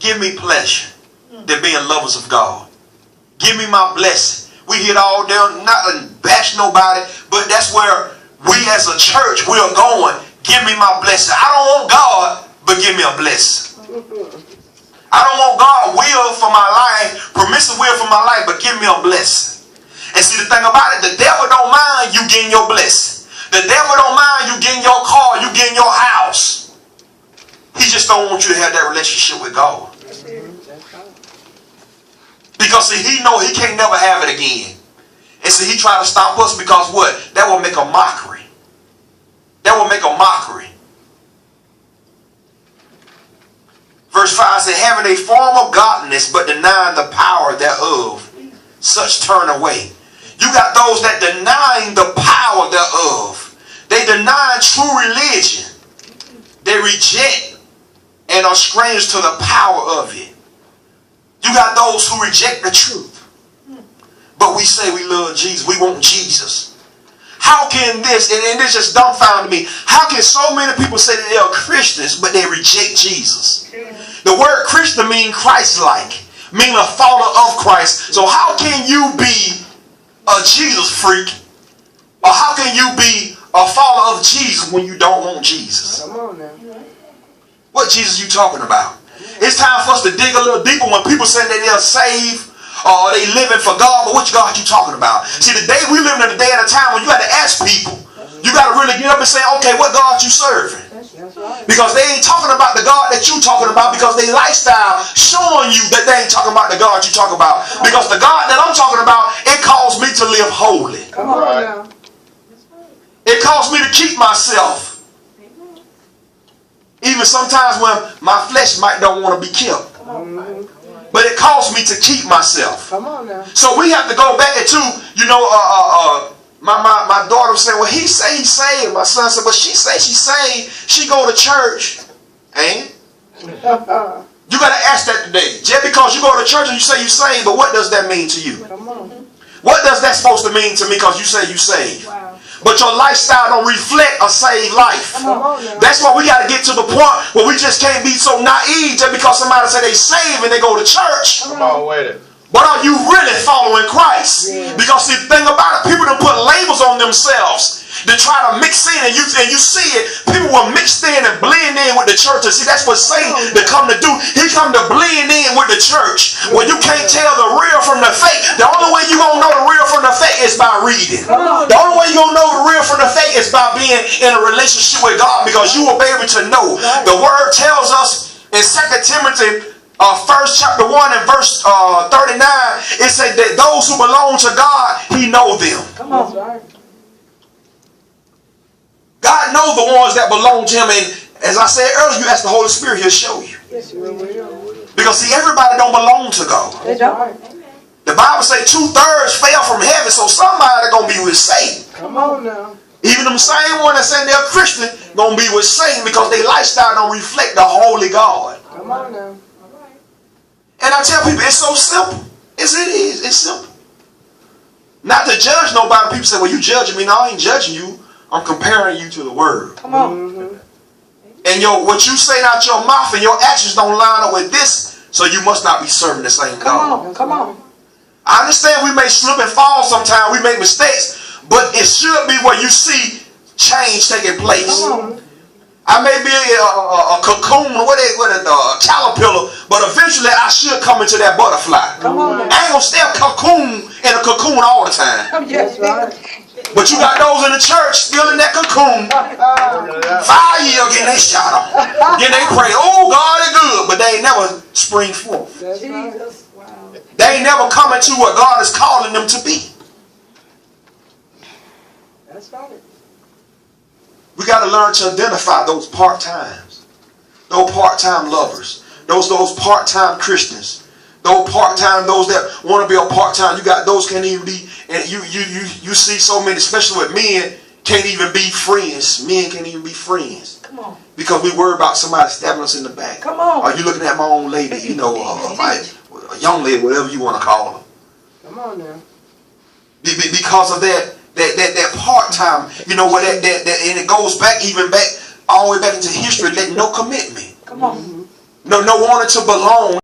give me pleasure than being lovers of God. Give me my blessing. We hit all down, not bash nobody, but that's where we as a church, we are going. Give me my blessing. I don't want God, but give me a blessing. I don't want God's will for my life, permissive will for my life, but give me a blessing. And see, the thing about it, the devil don't mind you getting your blessing. The devil don't mind you getting your car, you getting your house. He just don't want you to have that relationship with God. Because see, he know he can't never have it again. And see, he try to stop us because what? That will make a mockery. That will make a mockery. Verse 5 says, having a form of godliness, but denying the power thereof, such turn away. You got those that denying the power thereof. They deny true religion. They reject and are strangers to the power of it. You got those who reject the truth. But we say we love Jesus. We want Jesus. How can this, and this just dumbfounded me, how can so many people say that they are Christians, but they reject Jesus? The word Christian means Christ-like, meaning a follower of Christ. So how can you be a Jesus freak? Or how can you be a follower of Jesus when you don't want Jesus? Come on now. What Jesus you talking about? It's time for us to dig a little deeper when people say that they're saved or they living for God, but which God you talking about? See, the day we live in a day at a time when you got to ask people. You got to really get up and say, okay, what God you serving? Because they ain't talking about the God that you talking about, because their lifestyle showing you that they ain't talking about the God you talk about. Because the God that I'm talking about, it calls me to live holy. Come on now. It calls me to keep myself. Even sometimes when my flesh might don't want to be killed. But it calls me to keep myself. Come on now. So we have to go back into, you know, my daughter was saying, well, he say he saved. My son said, but she say she saved. She go to church. Ain't? You got to ask that today. Just because you go to church and you say you saved, but what does that mean to you? Come on. What does that supposed to mean to me because you say you saved? Wow. But your lifestyle don't reflect a saved life. That's why we got to get to the point where we just can't be so naive just because somebody say they saved and they go to church. Come on, with it. But are you really following Christ? Yeah. Because see, the thing about it, people don't put labels on themselves to try to mix in, and you see it. People will mix in and blend in with the church. And see, that's what Satan to come to do. He come to blend in with the church. When you can't tell the real from the fake, the only way you gonna know the real from the fake is by reading. The only way you gonna know the real from the fake is by being in a relationship with God, because you will be able to know. The word tells us in 2 Timothy. First chapter 1 and verse 39, it says that those who belong to God, He knows them. Come on. God knows the ones that belong to Him, and as I said earlier, you ask the Holy Spirit, He'll show you. Yes, will. Because see, everybody don't belong to God. They don't. The Bible says 2/3 fell from heaven, so somebody gonna be with Satan. Come on now. Even them same ones that say they're Christian gonna be with Satan because their lifestyle don't reflect the holy God. Come on now. And I tell people, it's so simple. Yes, it is. It's simple. Not to judge nobody. People say, well, you judging me. No, I ain't judging you. I'm comparing you to the Word. Come on. And what you say out your mouth and your actions don't line up with this, so you must not be serving the same God. Come on. I understand we may slip and fall sometimes. We make mistakes. But it should be where you see change taking place. Come on. I may be a cocoon, a caterpillar, but eventually I should come into that butterfly. Come on. I ain't gonna stay a cocoon all the time. Yes, right. But you got those in the church still in that cocoon. 5 years getting they shot on. Then they pray, oh, God is good, but they ain't never spring forth. Jesus. Wow. They ain't never come into what God is calling them to be. That's right. We got to learn to identify those part-times, those part-time lovers, those part-time Christians, those part-time, those that want to be a part-time. You got those can't even be, and you see so many, especially with men, can't even be friends. Men can't even be friends. Come on. Because we worry about somebody stabbing us in the back. Come on. Are you looking at my own lady? You know, a young lady, whatever you want to call her. Come on now. Because of that part-time, you know, where that and it goes back all the way back into history, that no commitment. Come on. no wanting to belong.